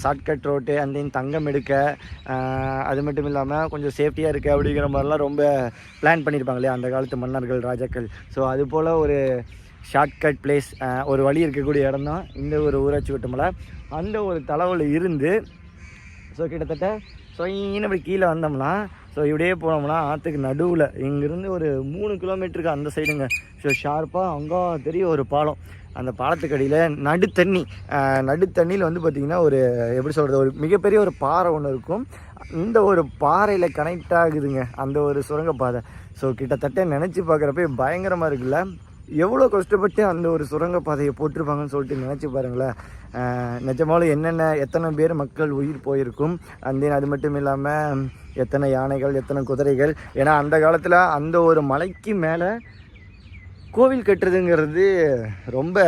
Shortcut road and then தங்கம் எடுக்க, அது மட்டும் இல்லாமல் கொஞ்சம் சேஃப்டியாக இருக்குது அப்படிங்கிற மாதிரிலாம் ரொம்ப பிளான் பண்ணியிருப்பாங்க இல்லையா அந்த காலத்து மன்னர்கள், ராஜாக்கள். ஸோ அது போல் ஒரு ஷார்ட்கட் பிளேஸ், ஒரு வழி இருக்கக்கூடிய இடம் தான் இந்த ஒரு ஊராட்சி ஒட்டுமலை. அந்த ஒரு தளவில் இருந்து ஸோ கிட்டத்தட்ட ஸோ அப்படி கீழே வந்தோம்னா ஸோ இப்படியே போனோம்னா ஆற்றுக்கு நடுவில் இங்கேருந்து ஒரு 3 கிலோமீட்டருக்கு அந்த சைடுங்க. ஸோ ஷார்ப்பாக அங்கே தெரியும் ஒரு பாலம். அந்த பாலத்துக்கு அடியில் நடுத்தண்ணியில் வந்து பார்த்திங்கன்னா ஒரு எப்படி சொல்கிறது, ஒரு மிகப்பெரிய ஒரு பாறை ஒன்று இருக்கும். இந்த ஒரு பாறையில் கனெக்ட் ஆகுதுங்க அந்த ஒரு சுரங்கப்பாதை. ஸோ கிட்டத்தட்ட நினச்சி பார்க்குறப்ப பயங்கரமாக இருக்குல்ல. எவ்வளோ கஷ்டப்பட்டு அந்த ஒரு சுரங்கப்பாதையை போட்டிருப்பாங்கன்னு சொல்லிட்டு நினச்சி பாருங்களேன். நிஜமாலும் எத்தனை பேர் மக்கள் உயிர் போயிருக்கும். அது மட்டும் இல்லாமல் எத்தனை யானைகள், எத்தனை குதிரைகள். ஏன்னா அந்த காலத்தில் அந்த ஒரு மலைக்கு மேலே கோவில் கட்டுறதுங்கிறது ரொம்ப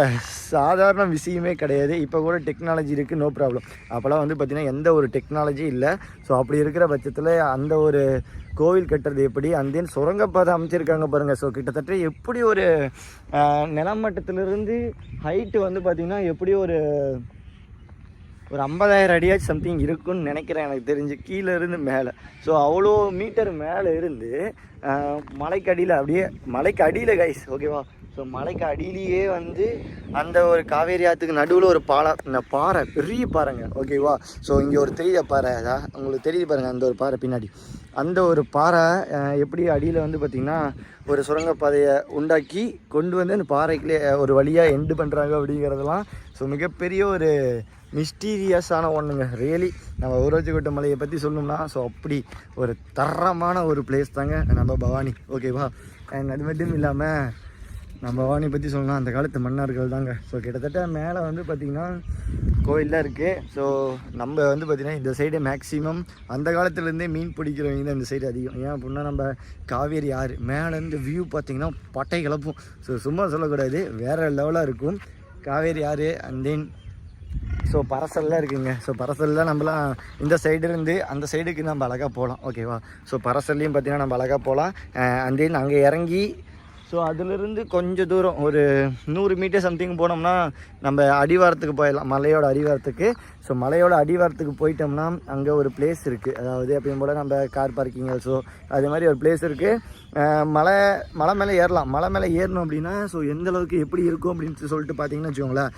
சாதாரண விஷயமே கிடையாது. இப்போ கூட டெக்னாலஜி இருக்குது, நோ ப்ராப்ளம். அப்போல்லாம் வந்து பார்த்திங்கன்னா எந்த ஒரு டெக்னாலஜி இல்லை. ஸோ அப்படி இருக்கிற பட்சத்தில் அந்த ஒரு கோவில் கட்டுறது எப்படி, அந்த சுரங்கப்பாதை அமைச்சிருக்காங்க பாருங்கள். ஸோ கிட்டத்தட்ட எப்படி ஒரு நிலமட்டத்திலிருந்து ஹைட்டு வந்து பார்த்திங்கன்னா எப்படி ஒரு 50,000 அடியாச்சு சம்திங் இருக்குன்னு நினைக்கிறேன் எனக்கு தெரிஞ்சு, கீழே இருந்து மேலே. ஸோ அவ்வளோ மீட்டர் மேலே இருந்து மலைக்கு அடியில், அப்படியே மலைக்கு அடியில் கைஸ், ஓகேவா. ஸோ மலைக்கு அடியிலேயே வந்து அந்த ஒரு காவேரி ஆற்றுக்கு நடுவில் ஒரு இந்த பாறை, பெரிய பாறைங்க, ஓகேவா. ஸோ இங்கே ஒரு தெரியுத பாறை, அதான் உங்களுக்கு தெரியுது பாருங்கள் அந்த ஒரு பாறை பின்னாடி. அந்த ஒரு பாறை எப்படி அடியில் வந்து பார்த்திங்கன்னா ஒரு சுரங்கப்பாதையை உண்டாக்கி கொண்டு வந்து அந்த பாறைக்குள்ளே ஒரு வழியாக எண்டு பண்ணுறாங்க அப்படிங்கிறதெல்லாம் ஸோ மிகப்பெரிய ஒரு மிஸ்டீரியஸான ஒன்றுங்க. ரியலி நம்ம ஊராட்சிக்கோட்டை மலையை பற்றி சொல்லணும்னா ஸோ அப்படி ஒரு தரமான ஒரு பிளேஸ் தாங்க நம்ம பவானி, ஓகேவா. அண்ட் அது மட்டும் இல்லாமல் நம்ம பவானி பற்றி சொல்லணும்னா அந்த காலத்து மன்னர்கள் தாங்க. ஸோ கிட்டத்தட்ட மேலே வந்து பார்த்திங்கன்னா கோயிலெலாம் இருக்குது. ஸோ நம்ம வந்து பார்த்திங்கன்னா இந்த சைடு மேக்ஸிமம் அந்த காலத்துலேருந்தே மீன் பிடிக்கிறவங்க தான் இந்த சைடு அதிகம். ஏன் அப்படின்னா நம்ம காவேரி ஆறு மேலேருந்து வியூ பார்த்திங்கன்னா பட்டை கிளப்பும். ஸோ சும்மா சொல்லக்கூடாது, வேறு லெவலாக இருக்கும் காவேரி ஆறு. அண்ட் தென் ஸோ பரசல்லாம் இருக்குங்க. ஸோ பரசல்லாம் நம்மளாம் இந்த சைடு இருந்து அந்த சைடுக்கு நம்ம அழகாக போகலாம், ஓகேவா. ஸோ பரசல்லையும் பார்த்திங்கன்னா நம்ம அழகாக போகலாம். அண்ட் தென் அங்கே இறங்கி ஸோ அதிலிருந்து கொஞ்சம் தூரம் ஒரு 100 மீட்டர் சம்திங் போனோம்னா நம்ம அடிவாரத்துக்கு போயிடலாம், மலையோட அடிவாரத்துக்கு. ஸோ மலையோட அடிவாரத்துக்கு போயிட்டோம்னா அங்கே ஒரு பிளேஸ் இருக்குது. அதாவது எப்பயும் போல் நம்ம கார் பார்க்கிங் ஆல்சோ அது மாதிரி ஒரு பிளேஸ் இருக்குது. மலை மேலே ஏறலாம். மலை மேலே ஏறணும் அப்படின்னா ஸோ எந்தளவுக்கு எப்படி இருக்கும் அப்படின்னு சொல்லிட்டு பார்த்தீங்கன்னா வச்சுக்கோங்களேன்,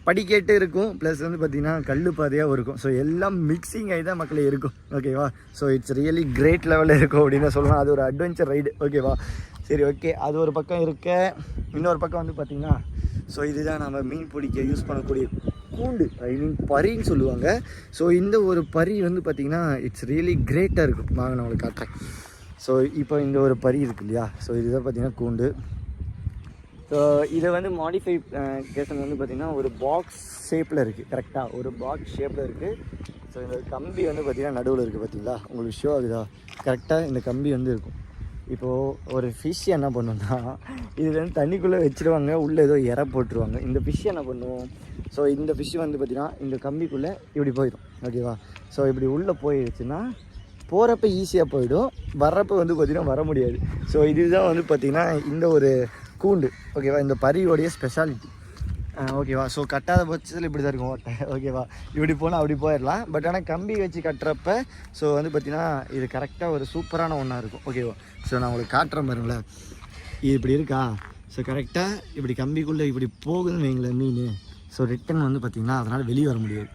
படிக்கட்டு இருக்கும், ப்ளஸ் வந்து பார்த்திங்கன்னா கல் பாதையாக இருக்கும். ஸோ எல்லாம் மிக்சிங் ஆகி தான் மக்களே இருக்கும், ஓகேவா. ஸோ இட்ஸ் ரியலி கிரேட் லெவலில் இருக்கும் அப்படின்னு சொல்லலாம். அது ஒரு அட்வென்ச்சர் ரைடு, ஓகேவா. சரி, ஓகே. அது ஒரு பக்கம் இருக்க. இன்னொரு பக்கம் வந்து பார்த்திங்கன்னா ஸோ இதுதான் நம்ம மீன் பிடிக்க யூஸ் பண்ணக்கூடிய கூண்டு, பரின்னு சொல்லுவாங்க. ஸோ இந்த ஒரு பரி வந்து பார்த்திங்கன்னா இட்ஸ் ரியலி கிரேட்டாக இருக்கும். வாங்க நான் உங்களுக்கு காட்டுறேன். ஸோ இப்போ இந்த ஒரு பரி இருக்கு இல்லையா, ஸோ இதுதான் பார்த்திங்கன்னா கூண்டு. ஸோ இதை வந்து மாடிஃபை கேஷன் வந்து பார்த்திங்கன்னா ஒரு பாக்ஸ் ஷேப்பில் இருக்குது, கரெக்டாக ஒரு பாக்ஸ் ஷேப்பில் இருக்குது. ஸோ இந்த கம்பி வந்து பார்த்திங்கன்னா நடுவில் இருக்குது, பார்த்திங்களா, உங்களுக்கு ஷோ ஆகுதா, கரெக்டாக இந்த கம்பி வந்து இருக்கும். இப்போது ஒரு ஃபிஷ் என்ன பண்ணுன்னா இதில் வந்து தண்ணிக்குள்ளே வச்சுருவாங்க, உள்ளே ஏதோ இற போட்டுருவாங்க. இந்த ஃபிஷ் என்ன பண்ணுவோம், ஸோ இந்த ஃபிஷ் வந்து பார்த்திங்கன்னா இந்த கம்பிக்குள்ளே இப்படி போயிடும், ஓகேவா. ஸோ இப்படி உள்ளே போயிடுச்சுன்னா போகிறப்ப ஈஸியாக போயிடும், வர்றப்போ வந்து பார்த்திங்கன்னா வர முடியாது. ஸோ இதுதான் வந்து பார்த்திங்கன்னா இந்த ஒரு கூண்டு, ஓகேவா, இந்த பரியோடைய ஸ்பெஷாலிட்டி, ஓகேவா. ஸோ கட்டாத பட்சத்தில் இப்படி தான் இருக்கும் ஓட்டை, ஓகேவா. இப்படி போனால் அப்படி போயிடலாம். பட் ஆனால் கம்பி வச்சு கட்டுறப்ப ஸோ வந்து பார்த்திங்கன்னா இது கரெக்டாக ஒரு சூப்பரான ஒன்றா இருக்கும், ஓகேவா. ஸோ நான் உங்களுக்கு காட்டுறேன் பாருங்களேன், இது இப்படி இருக்கா. ஸோ கரெக்டாக இப்படி கம்பிக்குள்ளே இப்படி போகுதுன்னு வைங்களேன் மீன். ஸோ ரிட்டன் வந்து பார்த்திங்கன்னா அதனால் வெளியே வர முடியாது.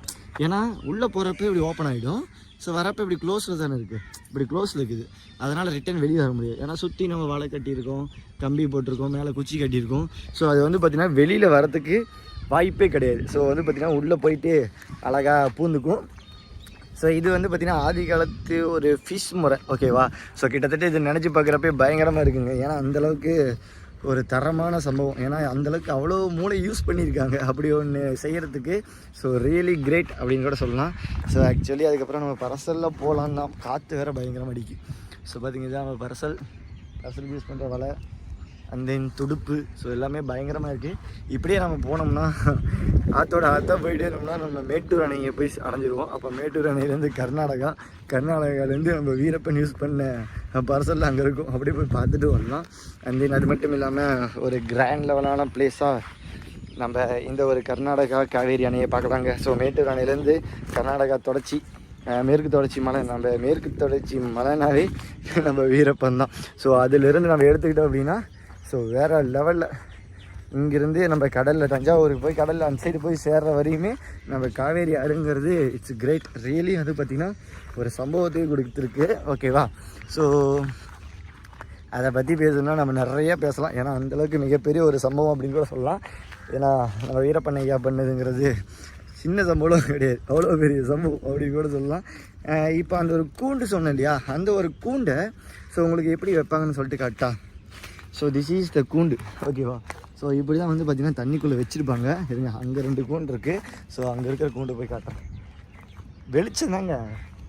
ஏன்னா உள்ளே போகிறப்ப இப்படி ஓப்பன் ஆகிடும். ஸோ வரப்போ இப்படி க்ளோஸில் தானே இருக்குது, இப்படி க்ளோஸில் இருக்குது. அதனால் ரிட்டன் வெளியே வர முடியாது. ஏன்னா சுற்றி நம்ம வலை கட்டியிருக்கோம், கம்பி போட்டிருக்கோம், மேலே குச்சி கட்டியிருக்கோம். ஸோ அது வந்து பார்த்திங்கன்னா வெளியில் வரத்துக்கு வாய்ப்பே கிடையாது. ஸோ வந்து பார்த்திங்கன்னா உள்ளே போயிட்டு அழகாக பூந்துக்கும். ஸோ இது வந்து பார்த்திங்கன்னா ஆதி காலத்து ஒரு ஃபிஷ் முறை, ஓகேவா. ஸோ கிட்டத்தட்ட இது நினச்சி பார்க்குறப்ப பயங்கரமாக இருக்குங்க. ஏன்னா அந்தளவுக்கு ஒரு தரமான சம்பவம். ஏன்னா அந்தளவுக்கு அவ்வளோ மூளை யூஸ் பண்ணியிருக்காங்க அப்படி ஒன்று செய்கிறதுக்கு. ஸோ ரியலி கிரேட் அப்படின்னு கூட சொல்லலாம். ஸோ ஆக்சுவலி அதுக்கப்புறம் நம்ம பரசலில் போகலான்னா காற்று வேறு பயங்கரமாக அடிக்கும். ஸோ பார்த்திங்கன்னா நம்ம பரசலுக்கு யூஸ் பண்ணுற வலை அண்ட் தென் துடுப்பு, ஸோ எல்லாமே பயங்கரமாக இருக்குது. இப்படியே நம்ம போனோம்னா ஆற்றா போயிட்டே இருந்தோம்னா நம்ம மேட்டூர் அணையை போய் அடைஞ்சிடுவோம். அப்போ மேட்டூர் அணையிலேருந்து கர்நாடகாலேருந்து நம்ம வீரப்பன் யூஸ் பண்ண பரசலில் அங்கே இருக்கும், அப்படியே போய் பார்த்துட்டு வரலாம். அண்ட் தென் அது மட்டும் இல்லாமல் ஒரு கிராண்ட் லெவலான பிளேஸாக நம்ம இந்த ஒரு கர்நாடகா காவேரி அணையை பார்க்கலாங்க. ஸோ மேட்டூர் அணையிலேருந்து கர்நாடகா தொடர்ச்சி மேற்கு தொடர்ச்சி மலை, நம்ம மேற்கு தொடர்ச்சி மலைனாவே நம்ம வீரப்பன் தான். ஸோ அதிலிருந்து நம்ம எடுத்துக்கிட்டோம் அப்படின்னா ஸோ வேறு லெவலில் இங்கேருந்து நம்ம கடலில் தஞ்சாவூருக்கு போய் கடலில் அந்த சைடு போய் சேர்ற வரையுமே நம்ம காவேரி ஆறுங்கிறது இட்ஸ் கிரேட் ரியலி. அது பார்த்திங்கன்னா ஒரு சம்பவத்தையும் கொடுத்துருக்கு. ஓகேவா? ஸோ அதை பற்றி பேசணுன்னா நம்ம நிறையா பேசலாம். ஏன்னா அந்தளவுக்கு மிகப்பெரிய ஒரு சம்பவம் அப்படின்னு கூட சொல்லலாம். ஏன்னா நம்ம வீரப்பன் ஐயா பண்ணதுங்கிறது சின்ன சம்பவம் கிடையாது, அவ்வளோ பெரிய சம்பவம் அப்படின்னு கூட சொல்லலாம். இப்போ அந்த ஒரு கூண்டு சொன்னேன் இல்லையா, அந்த ஒரு கூண்டை ஸோ உங்களுக்கு எப்படி வைப்பாங்கன்னு சொல்லிட்டு காட்டா. ஸோ திஸ் இஸ் த கூண்டு. ஓகேவா? ஸோ இப்படி தான் வந்து பார்த்திங்கன்னா தண்ணிக்குள்ளே வச்சுருப்பாங்க. இருங்க, அங்கே 2 கூண்டு இருக்குது. ஸோ அங்கே இருக்கிற கூண்டு போய் காட்டுறேன். வெளிச்சம் தாங்க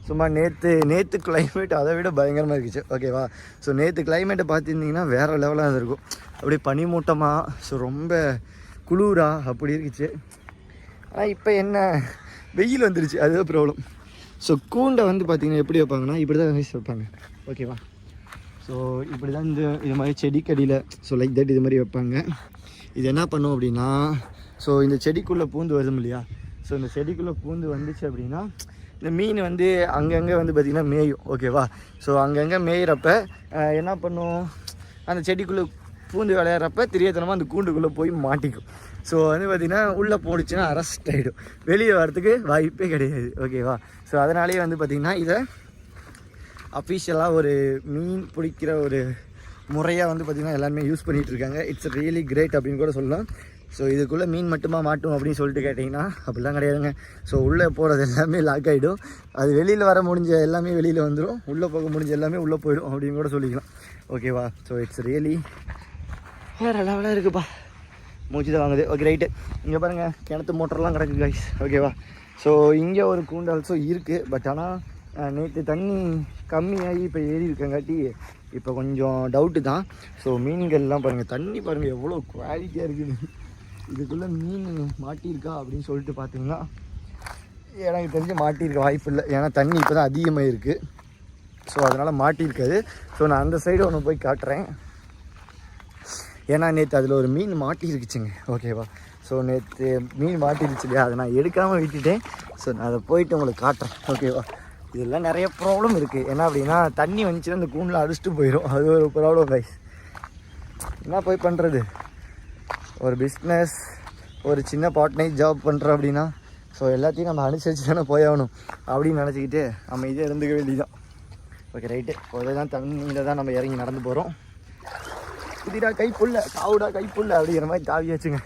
சும்மா. நேற்று கிளைமேட் அதை விட பயங்கரமாக இருந்துச்சு. ஓகேவா? ஸோ நேற்று கிளைமேட்டை பார்த்துருந்திங்கன்னா வேறு லெவலாக இருக்கும். அப்படியே பனிமூட்டமாக, ஸோ ரொம்ப குளிராக அப்படி இருந்துச்சு. ஆனால் இப்போ என்ன வெயில் வந்துருச்சு, அதுதான் ப்ராப்ளம். ஸோ கூண்டை வந்து பார்த்திங்கன்னா எப்படி வைப்பாங்கன்னா இப்படி தான் வைப்பாங்க. ஓகேவா? ஸோ இப்படி தான் இது மாதிரி செடிக்கடியில் ஸோ லைக் தட் இது மாதிரி வைப்பாங்க. இது என்ன பண்ணும் அப்படின்னா, ஸோ இந்த செடிக்குள்ளே பூந்து வரும் இல்லையா, ஸோ இந்த செடிக்குள்ளே பூந்து வந்துச்சு அப்படின்னா இந்த மீன் வந்து அங்கங்கே வந்து பார்த்திங்கன்னா மேயும். ஓகேவா? ஸோ அங்கங்கே மேயிறப்ப என்ன பண்ணும், அந்த செடிக்குள்ளே பூந்து விளையாடுறப்ப தெரியாதனமாக அந்த கூண்டுக்குள்ளே போய் மாட்டிக்கும். ஸோ வந்து பார்த்திங்கன்னா உள்ளே போடுச்சுன்னா அரெஸ்ட் ஆகிடும், வெளியே வரத்துக்கு வாய்ப்பே கிடையாது. ஓகேவா? ஸோ அதனாலேயே வந்து பார்த்திங்கன்னா இதை அஃபிஷியலாக ஒரு மீன் பிடிக்கிற ஒரு முறையாக வந்து பார்த்திங்கன்னா எல்லாருமே யூஸ் பண்ணிகிட்டு இருக்காங்க. இட்ஸ் ரியலி கிரேட் அப்படின்னு கூட சொல்லலாம். ஸோ இதுக்குள்ளே மீன் மட்டுமா மாட்டும் அப்படின்னு சொல்லிட்டு கேட்டிங்கன்னா அப்படிலாம் கிடையாதுங்க. ஸோ உள்ளே போகிறது எல்லாமே லாக் ஆகிடும். அது வெளியில் வர முடிஞ்ச எல்லாமே வெளியில் வந்துடும், உள்ளே போக முடிஞ்ச எல்லாமே உள்ளே போயிடும் அப்படின்னு கூட சொல்லிக்கலாம். ஓகேவா? ஸோ இட்ஸ் ரியலி வேறு லெவலாக இருக்குப்பா. மூச்சு தான் வாங்குது. Okay right. இங்கே பாருங்கள், கிணத்து மோட்டர்லாம் கிடக்கு கைஸ். ஓகேவா? ஸோ இங்கே ஒரு கூண்டு ஆல்சோ இருக்குது. பட் ஆனால் நேற்று தண்ணி கம்மியாகி இப்போ ஏறி இருக்கங்காட்டி இப்போ கொஞ்சம் டவுட்டு தான். ஸோ மீன்கள்லாம் பாருங்கள், தண்ணி பாருங்கள் எவ்வளோ குவாலிட்டியாக இருக்குது. இதுக்குள்ளே மீன் மாட்டியிருக்கா அப்படின்னு சொல்லிட்டு பார்த்தீங்கன்னா எனக்கு தெரிஞ்சு மாட்டியிருக்க வாய்ப்பு இல்லை. ஏன்னா தண்ணி இப்போ தான் அதிகமாக இருக்குது. ஸோ அதனால் மாட்டியிருக்காது. ஸோ நான் அந்த சைடு ஒன்று போய் காட்டுறேன். ஏன்னா நேற்று அதில் ஒரு மீன் மாட்டிருக்குச்சுங்க. ஓகேவா? ஸோ நேற்று மீன் மாட்டிருச்சு இல்லையா, அதை நான் எடுக்காமல் விட்டுட்டேன். ஸோ நான் அதை போயிட்டு உங்களுக்கு காட்டுறேன். ஓகேவா? இதெல்லாம் நிறைய ப்ராப்ளம் இருக்குது. என்ன அப்படின்னா தண்ணி வந்துச்சுன்னா இந்த கூண்டில் அடிச்சுட்டு போயிடும். அது ஒரு ப்ராப்ளம் கைஸ். என்ன போய் பண்ணுறது, ஒரு பிஸ்னஸ் ஒரு சின்ன பார்ட் டைம் ஜாப் பண்ணுறோம் அப்படின்னா ஸோ எல்லாத்தையும் நம்ம அனுசரித்து தானே போயாகணும் அப்படின்னு நினச்சிக்கிட்டு நம்ம இதே இருந்துக்க வேண்டியதான். Okay right. ஒரே தான் தண்ணியில் தான் நம்ம இறங்கி நடந்து போகிறோம். புதிடா கைப்புள்ள, காவுடா கைப்புள்ள அப்படிங்கிற மாதிரி தாவியாச்சுங்க.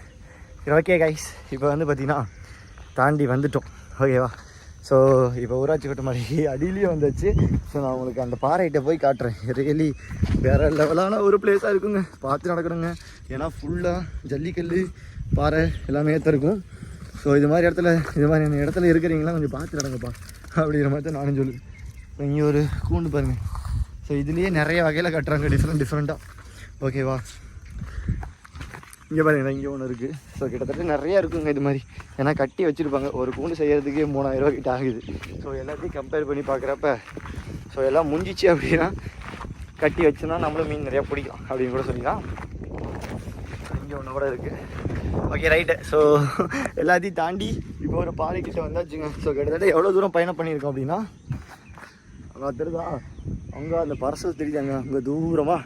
சரி ஓகே கைஸ், இப்போ வந்து பார்த்திங்கன்னா தாண்டி வந்துட்டோம். ஓகேவா? ஸோ இப்போ ஊராட்சி கட்ட மாதிரி அடியிலையும் வந்துச்சு. ஸோ நான் உங்களுக்கு அந்த பாறைகிட்ட போய் காட்டுறேன். ரியலி வேறு லெவலான ஒரு பிளேஸாக இருக்குங்க, பார்த்து நடக்கணுங்க. ஏன்னா ஃபுல்லாக ஜல்லிக்கல் பாறை எல்லாமே தான் இருக்கும். ஸோ இது மாதிரி இடத்துல இருக்கிறீங்களா கொஞ்சம் பார்த்து நடங்கப்பா அப்படிங்கிற மாதிரி தான் நானும் சொல்லுவேன். இங்கே ஒரு கூண்டு பாருங்கள். ஸோ இதுலேயே நிறைய வகையில் கட்டுறாங்க, டிஃப்ரெண்ட்டாக. ஓகேவா? இங்கே பாருங்கள், இங்கே ஒன்று இருக்குது. ஸோ கிட்டத்தட்ட நிறையா இருக்குங்க இது மாதிரி. ஏன்னா கட்டி வச்சுருப்பாங்க. ஒரு கூண்டு செய்கிறதுக்கே 3000 ரூபா கிட்ட ஆகுது. ஸோ எல்லாத்தையும் கம்பேர் பண்ணி பார்க்குறப்ப ஸோ எல்லாம் முடிஞ்சிச்சு அப்படின்னா கட்டி வச்சுன்னா நம்மளும் மீன் நிறையா பிடிக்கலாம் அப்படின்னு கூட சொல்லிக்கலாம். இங்கே ஒன்று கூட இருக்குது. Okay right. ஸோ எல்லாத்தையும் தாண்டி இப்போ ஒரு பாறைக்கிட்ட வந்தாச்சுங்க. ஸோ கிட்டத்தட்ட எவ்வளோ தூரம் பயணம் பண்ணியிருக்கோம் அப்படின்னா, அங்கே தெரியுதா, அங்கே அந்த பரசல் தெரியுதாங்க, அங்கே தூரமாக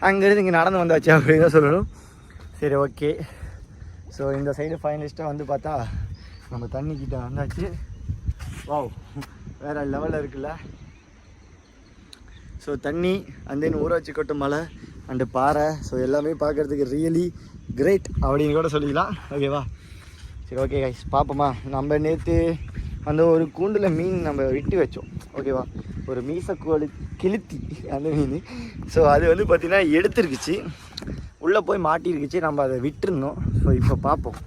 அங்கேருந்து இங்கே நடந்து வந்தாச்சு அப்படின்னு தான் சொல்லணும். சரி ஓகே. ஸோ இந்த சைடு ஃபைனலிஸ்ட்டாக வந்து பார்த்தா நம்ம தண்ணிக்கிட்ட வந்தாச்சு. வாவ், வேறு லெவலில் இருக்குல்ல. ஸோ தண்ணி அந்த ஊராட்சி கொட்ட மலை அண்டு பாறை, ஸோ எல்லாமே பார்க்குறதுக்கு ரியலி கிரேட் அப்படின்னு கூட சொல்லிக்கலாம். ஓகேவா? சரி ஓகே கைஸ், பார்ப்போமா. நம்ம நேற்று அந்த ஒரு கூண்டில் மீன் நம்ம விட்டு வச்சோம். ஓகேவா? ஒரு மீசக்கோழி கிளுத்தி அந்த மீன். ஸோ அது வந்து பார்த்திங்கன்னா எடுத்துருக்குச்சு, உள்ளே போய் மாட்டிருக்குச்சு. நம்ம அதை விட்டுருந்தோம். ஸோ இப்போ பார்ப்போம்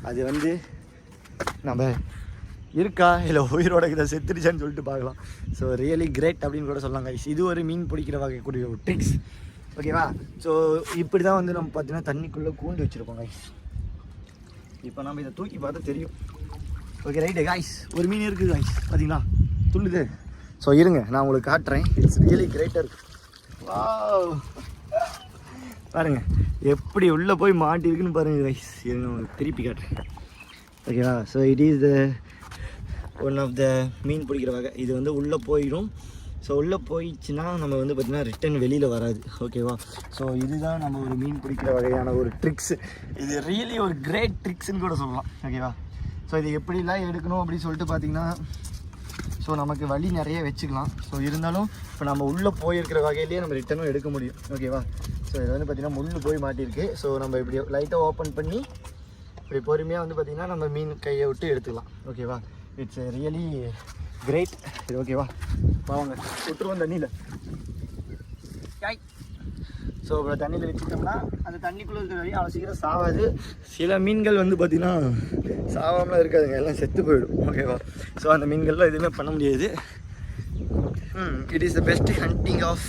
அது வந்து நம்ம இருக்கா இல்லை உயிரோட இதை செத்துருச்சான்னு சொல்லிட்டு பார்க்கலாம். ஸோ ரியலி கிரேட் அப்படின்னு கூட சொல்லலாம் கைஸ். இது ஒரு மீன் பிடிக்கிற வகைக்கூடிய ஒரு ட்ரிக்ஸ். ஓகேவா? ஸோ இப்படி தான் வந்து நம்ம பார்த்தீங்கன்னா தண்ணிக்குள்ளே கூண்டு வச்சுருக்கோம் கைஸ். இப்போ நம்ம இதை தூக்கி பார்த்தா தெரியும். ஓகே ரைட்டு கைஸ், ஒரு மீன் இருக்குது கைஸ், பார்த்தீங்களா துள்ளுது. ஸோ இருங்க நான் உங்களுக்கு காட்டுறேன். இட்ஸ் ரியலி கிரேட்டாக இருக்குது. வாவ், பாருங்கள் எப்படி உள்ளே போய் மாட்டிருக்குன்னு பாருங்கள் கைஸ். இருங்க உங்களுக்கு திருப்பி காட்டுறேன். ஓகேவா? So it is the one of the மீன் பிடிக்கிற வகை. இது வந்து உள்ளே போயிடும். ஸோ உள்ளே போயிடுச்சுன்னா நம்ம வந்து பார்த்திங்கன்னா ரிட்டன் வெளியில் வராது. ஓகேவா? ஸோ இதுதான் நம்ம ஒரு மீன் பிடிக்கிற வகையான ஒரு ட்ரிக்ஸு. இது ரியலி ஒரு கிரேட் ட்ரிக்ஸ்ன்னு கூட சொல்லலாம். ஓகேவா? ஸோ இது எப்படிலாம் எடுக்கணும் அப்படின்னு சொல்லிட்டு பார்த்திங்கன்னா ஸோ நமக்கு வழி நிறைய வச்சுக்கலாம். ஸோ இருந்தாலும் இப்போ நம்ம உள்ளே போயிருக்கிற வகையிலேயே நம்ம ரிட்டனும் எடுக்க முடியும். ஓகேவா? ஸோ இது வந்து பார்த்திங்கன்னா முள் போய் மாட்டியிருக்கு. ஸோ நம்ம இப்படி லைட்டாக ஓப்பன் பண்ணி இப்படி பொறுமையாக வந்து பார்த்திங்கன்னா நம்ம மீன் கையை விட்டு எடுத்துக்கலாம். ஓகேவா? It's really great. இது ஓகேவா? வாங்க விட்டுருவோம் தண்ணியில். ஸோ இப்போ தண்ணியில் வச்சுட்டோம்னா அந்த தண்ணிக்குள்ளே இருக்கிற வரையும் அவ்வளோ சீக்கிரம் சாவாது. சில மீன்கள் வந்து பார்த்திங்கன்னா சாவாமல் இருக்காதுங்க, எல்லாம் செத்து போயிடும். ஓகேவா? ஸோ அந்த மீன்கள்லாம் எதுவுமே பண்ண முடியாது. It is the best hunting of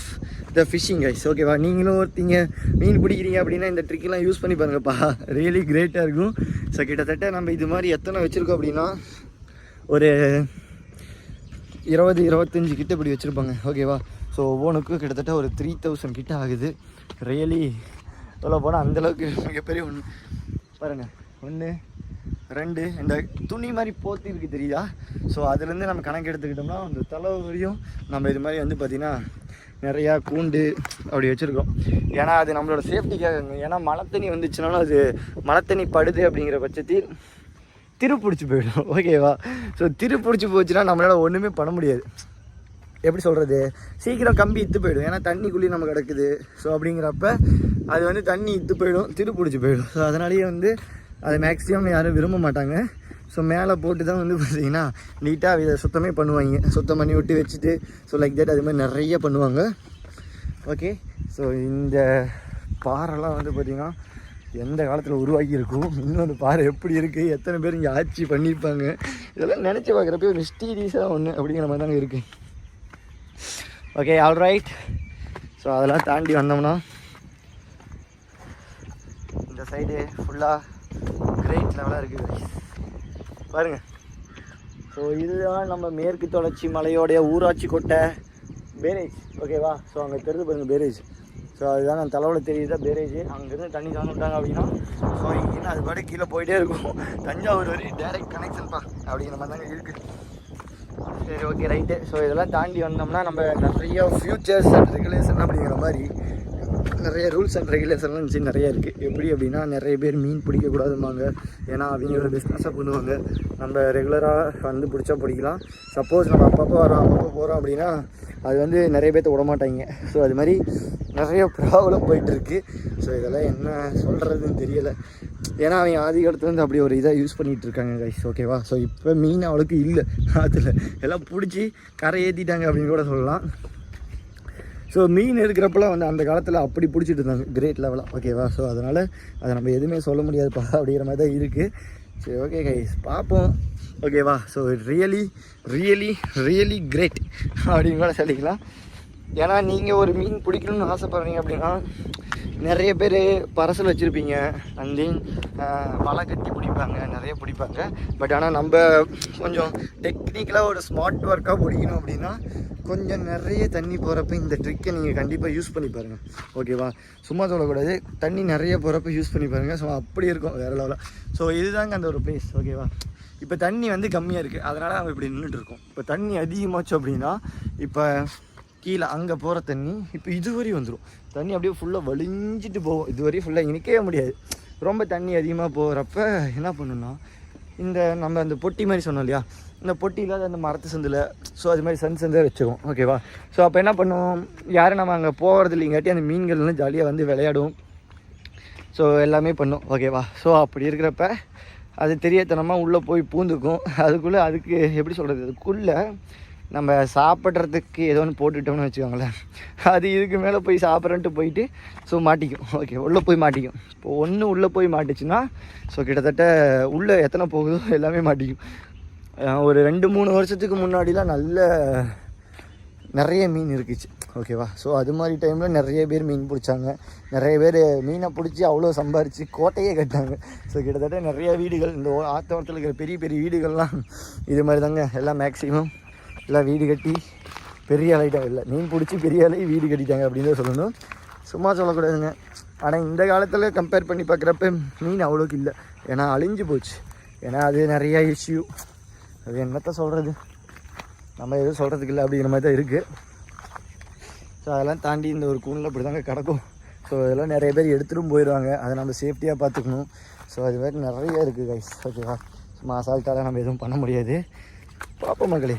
the fishing guys. ஓகேவா? நீங்களும் ஒருத்தீங்க மீன் பிடிக்கிறீங்க அப்படின்னா இந்த ட்ரிக்கெலாம் யூஸ் பண்ணி பாருங்கப்பா. ரியலி கிரேட்டாக இருக்கும். ஸோ கிட்டத்தட்ட நம்ம இது மாதிரி எத்தனை வச்சுருக்கோம் அப்படின்னா ஒரு 20-25 கிட்ட இப்படி வச்சுருப்பாங்க. ஓகேவா? ஸோ ஒவ்வொன்றுக்கும் கிட்டத்தட்ட ஒரு 3000 கிட்ட ஆகுது. ரியலி சொல்ல போனால் அந்தளவுக்கு மிகப்பெரிய ஒன்று. பாருங்கள், 1 2 இந்த துணி மாதிரி போத்தி இருக்குது தெரியுதா? ஸோ அதுலேருந்து நம்ம கணக்கு எடுத்துக்கிட்டோம்னா அந்த தலை வரையும் நம்ம இது மாதிரி வந்து பார்த்திங்கன்னா நிறையா கூண்டு அப்படி வச்சுருக்கோம். ஏன்னா அது நம்மளோட சேஃப்டிக்காக. ஏன்னா மழை தண்ணி வந்துச்சுனாலும் அது மழை தண்ணி படுது அப்படிங்கிற பட்சத்தில் திருப்பிடிச்சி போயிடும். ஓகேவா? ஸோ திருப்பிடிச்சி போச்சுன்னா நம்மளால் ஒன்றுமே பண்ண முடியாது. எப்படி சொல்கிறது, சீக்கிரம் கம்பி இத்து போயிடும். ஏன்னா தண்ணிக்குள்ளேயும் நம்ம கிடக்குது. ஸோ அப்படிங்கிறப்ப அது வந்து தண்ணி இத்து போயிடும், திருப்பிடிச்சி போயிடும். ஸோ அதனாலேயே வந்து அதை மேக்ஸிமம் யாரும் விரும்ப மாட்டாங்க. ஸோ மேலே போட்டு தான் வந்து பார்த்திங்கன்னா நீட்டாக இதை சுத்தமே பண்ணுவாங்க. சுத்தம் பண்ணி விட்டு வச்சுட்டு ஸோ லைக் தட் அது மாதிரி நிறைய பண்ணுவாங்க. ஓகே. ஸோ இந்த பாறைலாம் வந்து பார்த்திங்கன்னா எந்த காலத்தில் உருவாக்கி இருக்கும், இன்னொரு பாறை எப்படி இருக்குது, எத்தனை பேர் இங்கே ஆட்சி பண்ணியிருப்பாங்க, இதெல்லாம் நினச்சி பார்க்குறப்ப ஒரு மிஸ்டீரியஸாக ஒன்று அப்படிங்கிற மாதிரி தாங்க இருக்குது. Okay, all right. ஸோ அதெல்லாம் தாண்டி வந்தோம்னா இந்த சைடு ஃபுல்லாக கிரேட் லெவலாக இருக்குது பாருங்கள். ஸோ இதுதான் நம்ம மேற்கு தொடர்ச்சி மலையோடைய ஊராட்சி கோட்டை பேரேஜ். ஓகேவா? ஸோ அங்கே தெரிஞ்சு பாருங்கள் பேரேஜ். ஸோ அதுதான் நான் தலைவில் தெரியுதா பேரேஜ். அங்கேருந்து தண்ணி திறந்து விட்டாங்க அப்படின்னா ஸோ இங்கேன்னு அது பாட்டு கீழே போயிட்டே இருக்கும். தஞ்சாவூர் வரையும் டேரெக்ட் கனெக்ஷன்ப்பா அப்படிங்கிற மாதிரி தாங்க இருக்குது. சரி, ஓகே, ரைட்டு. ஸோ இதெல்லாம் தாண்டி வந்தோம்னா நம்ம நிறைய ஃபியூச்சர்ஸ் அண்ட் ரெகுலேஷன் அப்படிங்கிற மாதிரி நிறைய ரூல்ஸ் அண்ட் ரெகுலேஷன்லாம் இருந்துச்சு நிறைய இருக்குது. எப்படி அப்படின்னா நிறைய பேர் மீன் பிடிக்கக்கூடாதும்பாங்க. ஏன்னா அவங்களோட பிஸ்னஸாக பண்ணுவாங்க. நம்ம ரெகுலராக வந்து பிடிச்சா பிடிக்கலாம். சப்போஸ் நம்ம அப்பப்போ வரோம் அப்பப்போ போகிறோம் அப்படின்னா அது வந்து நிறைய பேர்த்த விடமாட்டாங்க. ஸோ அது மாதிரி நிறைய ப்ராப்ளம் போயிட்டுருக்கு. ஸோ இதெல்லாம் என்ன சொல்கிறதுன்னு தெரியலை. ஏன்னா அவங்க ஆதி காலத்துல வந்து அப்படி ஒரு இதாக யூஸ் பண்ணிகிட்டு இருக்காங்க கைஸ். ஓகேவா? ஸோ இப்போ மீன் அவளுக்கு இல்லை, அதில் எல்லாம் பிடிச்சி கரை ஏற்றிட்டாங்க அப்படின்னு கூட சொல்லலாம். ஸோ மீன் இருக்கிறப்பெல்லாம் வந்து அந்த காலத்தில் அப்படி பிடிச்சிட்டு இருந்தாங்க கிரேட் லெவலாக. ஓகேவா? ஸோ அதனால் அதை நம்ம எதுவுமே சொல்ல முடியாதுப்பா அப்படிங்கிற மாதிரி தான் இருக்குது. சரி, ஓகே கைஸ், பார்ப்போம். ஓகேவா? So really really really great அப்படின்னு கூட சொல்லிக்கலாம். ஏன்னா நீங்கள் ஒரு மீன் பிடிக்கணும்னு ஆசைப்படுறீங்க அப்படின்னா நிறைய பேர் பரசல் வச்சுருப்பீங்க, அண்ட் தென் வலை கட்டி பிடிப்பாங்க, நிறைய பிடிப்பாங்க. பட் ஆனால் நம்ம கொஞ்சம் டெக்னிக்கலாக ஒரு ஸ்மார்ட் ஒர்க்காக பிடிக்கணும் அப்படின்னா கொஞ்சம் நிறைய தண்ணி போகிறப்ப இந்த ட்ரிக்கை நீங்கள் கண்டிப்பாக யூஸ் பண்ணி பாருங்கள். ஓகேவா? சும்மா சொல்லக்கூடாது, தண்ணி நிறைய போகிறப்ப யூஸ் பண்ணி பாருங்கள். ஸோ அப்படி இருக்கும் வேறு லெவலில். ஸோ இதுதாங்க அந்த ஒரு பிளேஸ். ஓகேவா? இப்போ தண்ணி வந்து கம்மியாக இருக்குது, அதனால் நம்ம இப்படி நின்றுட்டு இருக்கோம். இப்போ தண்ணி அதிகமாச்சு அப்படின்னா இப்போ கீழே அங்கே போகிற தண்ணி இப்போ இதுவரை வந்துடும். தண்ணி அப்படியே ஃபுல்லாக வலிஞ்சிட்டு போகும். இதுவரையும் ஃபுல்லாக நிற்கவே முடியாது. ரொம்ப தண்ணி அதிகமாக போகிறப்ப என்ன பண்ணுன்னா இந்த நம்ம அந்த பொட்டி மாதிரி சொன்னோம் இல்லையா, இந்த பொட்டியில் அந்த மரத்து சந்தில் ஸோ அது மாதிரி சந்தை வச்சுருவோம். ஓகேவா? ஸோ அப்போ என்ன பண்ணுவோம், யாரும் நம்ம அங்கே போகிறது இல்லைங்காட்டி அந்த மீன்கள்லாம் ஜாலியாக வந்து விளையாடும். ஸோ எல்லாமே பண்ணும். ஓகேவா? ஸோ அப்படி இருக்கிறப்ப அது தெரியாதனமாக உள்ளே போய் பூந்துக்கும். அதுக்குள்ளே அதுக்கு எப்படி சொல்கிறது, அதுக்குள்ளே நம்ம சாப்பிட்றதுக்கு ஏதோ ஒன்று போட்டுட்டோம்னு வச்சுக்கோங்களேன், அது இதுக்கு மேலே போய் சாப்பிட்றன்ட்டு போயிட்டு ஸோ மாட்டிக்கும். ஓகே, உள்ளே போய் மாட்டிக்கும். இப்போ ஒன்று உள்ளே போய் மாட்டிச்சுன்னா ஸோ கிட்டத்தட்ட உள்ளே எத்தனை போகுதோ எல்லாமே மாட்டிக்கும். ஒரு 2-3 வருஷத்துக்கு முன்னாடிலாம் நல்ல நிறைய மீன் இருக்குச்சு. ஓகேவா? ஸோ அது மாதிரி டைமில் நிறைய பேர் மீன் பிடிச்சாங்க. நிறைய பேர் மீனை பிடிச்சி அவ்வளோ சம்பாரித்து கோட்டையே கட்டாங்க. ஸோ கிட்டத்தட்ட நிறைய வீடுகள் இந்த ஆத்தோரத்தில் இருக்கிற பெரிய பெரிய வீடுகள்லாம் இது மாதிரி தாங்க. எல்லாம் மேக்ஸிமம் எல்லாம் வீடு கட்டி பெரிய ஆளாயிட்டாங்க. இல்லை, மீன் பிடிச்சி பெரிய ஆளை வீடு கட்டிட்டாங்க அப்படின்னு சொல்லணும். சும்மா சொல்லக்கூடாதுங்க. ஆனால் இந்த காலத்தில் கம்பேர் பண்ணி பார்க்குறப்ப மீன் அவ்வளோக்கு இல்லை, ஏன்னா அழிஞ்சு போச்சு. ஏன்னா அது நிறையா இஷ்யூ, அது என்னத்த சொல்கிறது, நம்ம எதுவும் சொல்கிறதுக்கு இல்லை அப்படிங்கிற மாதிரி தான் இருக்குது. ஸோ அதெல்லாம் தாண்டி இந்த ஒரு கூண்டில் இப்படி தாங்க கிடக்கும். ஸோ இதெல்லாம் நிறைய பேர் எடுத்துகிட்டும் போயிடுவாங்க, அதை நம்ம சேஃப்டியாக பார்த்துக்கணும். ஸோ அது மாதிரி நிறைய இருக்குது கைஸ், ஓகேவா. சும்மா அசால்ட்டால் நம்ம எதுவும் பண்ண முடியாது. பார்ப்போம் மக்களே,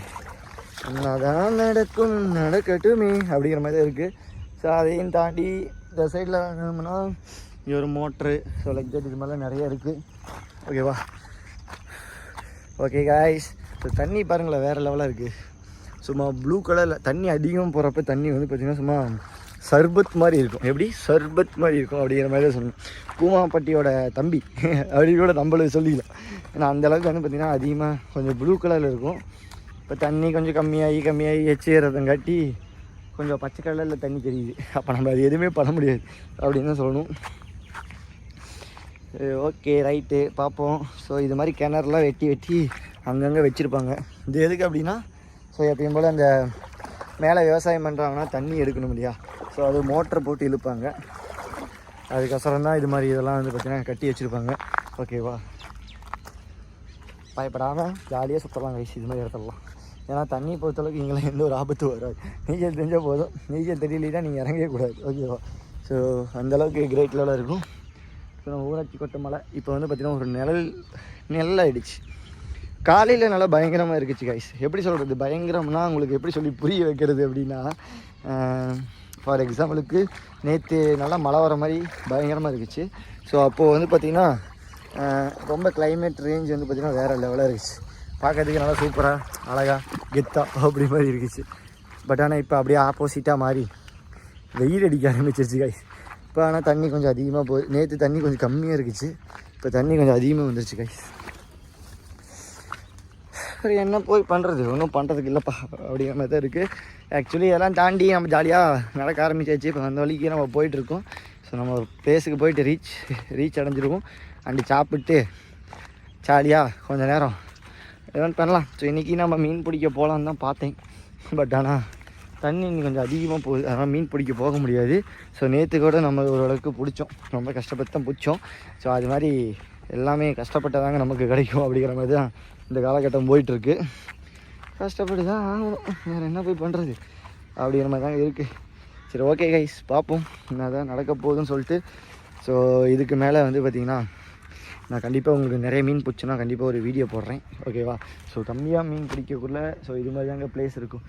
என்னதான் நடக்கும் நடக்கட்டுமே அப்படிங்கிற மாதிரி தான் இருக்குது. ஸோ அதையும் தாண்டி இந்த சைடில் வாங்கினோம்னா இங்கே ஒரு மோட்ரு, ஸோ லைக் தட் இது மாதிரிலாம் நிறைய இருக்குது, ஓகேவா. ஓகே காய்ஸ், ஸோ தண்ணி பாருங்களேன் வேறு லெவலாக இருக்குது. சும்மா ப்ளூ கலரில் தண்ணி அதிகம் போகிறப்ப தண்ணி வந்து பார்த்திங்கன்னா சும்மா சர்பத் மாதிரி இருக்கும். எப்படி சர்பத் மாதிரி இருக்கும் அப்படிங்கிற மாதிரி தான் சொல்லணும். கூமாப்பட்டியோட தம்பி அப்படி கூட நம்மளுக்கு சொல்லிக்கலாம். ஏன்னா அந்தளவுக்கு வந்து பார்த்திங்கன்னா அதிகமாக கொஞ்சம் ப்ளூ கலரில் இருக்கும். இப்போ தண்ணி கொஞ்சம் கம்மியாகி எச்சேறதங்காட்டி கொஞ்சம் பச்சை கலரில் தண்ணி தெரியுது. அப்போ நம்ம அது எதுவுமே பண்ண முடியாது அப்படின்னு தான் சொல்லணும். ஓகே ரைட்டு, பார்ப்போம். ஸோ இது மாதிரி கிணறுலாம் வெட்டி அங்கங்கே வச்சுருப்பாங்க. இது எதுக்கு அப்படின்னா, ஸோ எப்பயும் போல் அந்த மேலே விவசாயம் பண்ணுறாங்கன்னா தண்ணி எடுக்கணும் இல்லையா, ஸோ அது மோட்டரை போட்டு இழுப்பாங்க. அதுக்கப்புறம் தான் இது மாதிரி இதெல்லாம் வந்து பார்த்திங்கன்னா கட்டி வச்சுருப்பாங்க, ஓகேவா. பயப்படாமல் ஜாலியாக சுற்றலாம் கைஸ் இது மாதிரி இடத்துலலாம். ஏன்னா தண்ணி பொறுத்தளவுக்கு இங்கெல்லாம் எந்த ஒரு ஆபத்து வராது. நீச்சல் தெரிஞ்சால் போதும், நீச்சல் தெரியலாம் நீங்கள் இறங்கவே கூடாது, ஓகேவா. ஸோ அந்தளவுக்கு கிரேட் லெவலாக இருக்கும். ஸோ நம்ம ஊராட்சி கொட்டை மலை இப்போ வந்து பார்த்திங்கன்னா ஒரு நெல்லாயிடுச்சு. காலையில் நல்லா பயங்கரமாக இருந்துச்சு கைஸ். எப்படி சொல்கிறது பயங்கரம்னா உங்களுக்கு எப்படி சொல்லி புரிய வைக்கிறது அப்படின்னா, ஃபார் எக்ஸாம்பிளுக்கு நேற்று நல்லா மழை வர மாதிரி பயங்கரமாக இருந்துச்சு. ஸோ அப்போது வந்து பார்த்திங்கன்னா ரொம்ப கிளைமேட் ரேஞ்ச் வந்து பார்த்திங்கன்னா வேறு லெவலாக இருந்துச்சு. பார்க்கறதுக்கு நல்லா சூப்பராக அழகாக கெத்தா அப்படி மாதிரி இருந்துச்சு. பட் ஆனால் இப்போ அப்படியே ஆப்போசிட்டாக மாறி வெயில் அடிக்க ஆரம்பிச்சிருச்சு கைஸ். இப்போ ஆனால் தண்ணி கொஞ்சம் அதிகமாக போகுது. நேற்று தண்ணி கொஞ்சம் கம்மியாக இருந்துச்சு, இப்போ தண்ணி கொஞ்சம் அதிகமாக வந்துருச்சு கைஸ். சரி என்ன போய் பண்ணுறது, ஒன்றும் பண்ணுறதுக்கு இல்லைப்பா அப்படிங்கிற மாதிரி தான் இருக்குது. ஆக்சுவலி இதெல்லாம் தாண்டி நம்ம ஜாலியாக நடக்க ஆரம்பிச்சாச்சு. இப்போ அந்த வழிக்கு நம்ம போயிட்டுருக்கோம். ஸோ நம்ம ஒரு பிளேஸுக்கு போயிட்டு ரீச் அடைஞ்சிருக்கோம். அண்டு சாப்பிட்டு ஜாலியாக கொஞ்சம் நேரம் எதாவது பண்ணலாம். ஸோ இன்றைக்கி நம்ம மீன் பிடிக்க போகலான்னு தான் பார்த்தேன். பட் ஆனால் தண்ணி இன்னும் கொஞ்சம் அதிகமாக போகுது, அதனால் மீன் பிடிக்க போக முடியாது. ஸோ நேற்று கூட நம்ம ஓரளவுக்கு பிடிச்சோம், ரொம்ப கஷ்டப்பட்டு தான் பிடிச்சோம். ஸோ அது மாதிரி எல்லாமே கஷ்டப்பட்டதாங்க நமக்கு கிடைக்கும் அப்படிங்கிற மாதிரி தான் இந்த காலகட்டம் போயிட்டுருக்கு. கஷ்டப்பட்டு தான் ஆகணும், வேறு என்ன போய் பண்ணுறது அப்படிங்கிற மாதிரி தாங்க இருக்குது. சரி ஓகே கைஸ், பார்ப்போம் என்ன தான் நடக்க போகுதுன்னு சொல்லிட்டு. ஸோ இதுக்கு மேலே வந்து பார்த்திங்கன்னா நான் கண்டிப்பாக உங்களுக்கு நிறைய மீன் பிடிச்சுன்னா கண்டிப்பாக ஒரு வீடியோ போடுறேன், ஓகேவா. ஸோ கம்மியாக மீன் பிடிக்கக்குள்ளே ஸோ இது மாதிரி தாங்க பிளேஸ் இருக்கும்.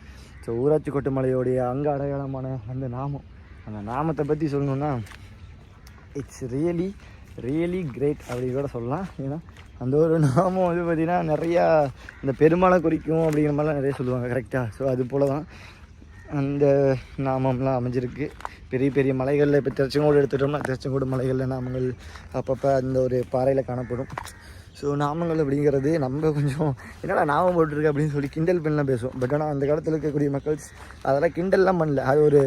ஸோ ஊராட்சி கொட்டு மலையோடைய அங்கே அடையாளமான அந்த நாமத்தை பற்றி சொல்லணுன்னா இட்ஸ் ரியலி கிரேட் அப்படின்னு கூட சொல்லலாம். ஏன்னா அந்த ஒரு நாமம் வந்து பார்த்திங்கன்னா நிறையா இந்த பெருமாளை குறிக்கும் அப்படிங்கிற மாதிரிலாம் நிறைய சொல்லுவாங்க, கரெக்டாக. ஸோ அது போல் தான் அந்த நாமம்லாம் அமைஞ்சிருக்கு. பெரிய மலைகளில் இப்போ திருச்செங்கோடு எடுத்துட்டோம்னா திருச்செங்கோடு மலைகளில் நாமங்கள் அப்பப்போ அந்த ஒரு பாறையில் காணப்படும். ஸோ நாமங்கள் அப்படிங்கிறது நம்ம கொஞ்சம் என்னடா நாமம் போட்டிருக்கு அப்படின்னு சொல்லி கிண்டல் பண்ணலாம் பேசுவோம். பட் ஆனால் அந்த காலத்தில் இருக்கக்கூடிய மக்கள் அதெல்லாம் கிண்டல்லாம் பண்ணல, அது ஒரு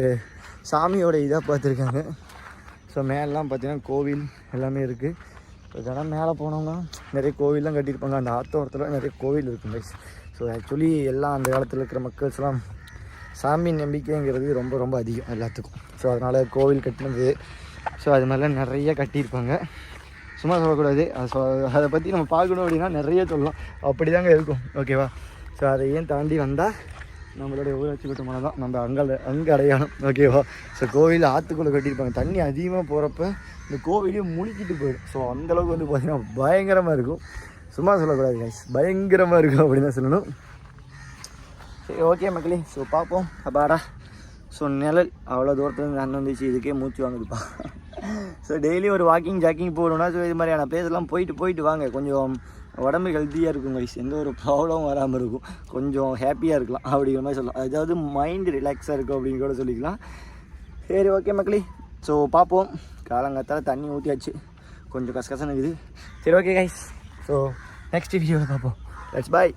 சாமியோட இதாக பார்த்துருக்காங்க. ஸோ மேலெலாம் பார்த்திங்கன்னா கோவில் எல்லாமே இருக்குது. இதெல்லாம் மேலே போனோம்னா நிறைய கோவில்லாம் கட்டியிருப்பாங்க. அந்த ஆத்தோரத்தில் நிறைய கோவில் இருக்கும் கைஸ். ஸோ ஆக்சுவலி எல்லாம் அந்த காலத்தில் இருக்கிற மக்கள்ஸ்லாம் சாமி நம்பிக்கைங்கிறது ரொம்ப ரொம்ப அதிகம் எல்லாத்துக்கும். ஸோ அதனால் கோவில் கட்டினது ஸோ அது மாதிரிலாம் நிறைய கட்டியிருப்பாங்க. சும்மா சொல்லக்கூடாது, அதை பற்றி நம்ம பார்க்கணும் அப்படின்னா நிறைய சொல்லலாம், அப்படி தாங்க இருக்கும், ஓகேவா. ஸோ அதையும் தாண்டி வந்தால் நம்மளுடைய ஊராட்சி கொட்டு மலை தான் நம்ம அங்கே அடையாளம், ஓகேவா. ஸோ கோவில் ஆற்றுக்குள்ளே கட்டியிருப்பாங்க. தண்ணி அதிகமாக போகிறப்ப இந்த கோவிலையும் முழுக்கிட்டு போயிடும். ஸோ அந்தளவுக்கு வந்து பார்த்திங்கன்னா பயங்கரமாக இருக்கும். சும்மா சொல்லக்கூடாது கைஸ், பயங்கரமாக இருக்கும் அப்படின்னு தான் சொல்லணும். சரி ஓகே மக்களே, ஸோ பார்ப்போம். அப்பாடா, ஸோ நிழல் அவ்வளோ தூரத்துலேருந்து நான் வந்துச்சு, இதுக்கே மூச்சு வாங்குதுப்பா. ஸோ டெய்லி ஒரு ஜாக்கிங் போகணுன்னா ஸோ இது மாதிரியான பிளேஸ்லாம் போயிட்டு வாங்க, கொஞ்சம் உடம்பு ஹெல்த்தியாக இருக்கும் கைஸ், எந்த ஒரு ப்ராப்ளமும் வராமல் இருக்கும், கொஞ்சம் ஹாப்பியாக இருக்கலாம் அப்படிங்கிற மாதிரி சொல்லலாம். அதாவது மைண்டு ரிலாக்ஸாக இருக்கும் அப்படின்னு கூட சொல்லிக்கலாம். சரி ஓகே மக்களே, ஸோ பார்ப்போம். காலங்காத்தால் தண்ணி ஊற்றியாச்சு, கொஞ்சம் கசகசன்னு இருக்குது. சரி ஓகே கைஸ், ஸோ நெக்ஸ்ட் வீடியோவில் பார்ப்போம். Let's by.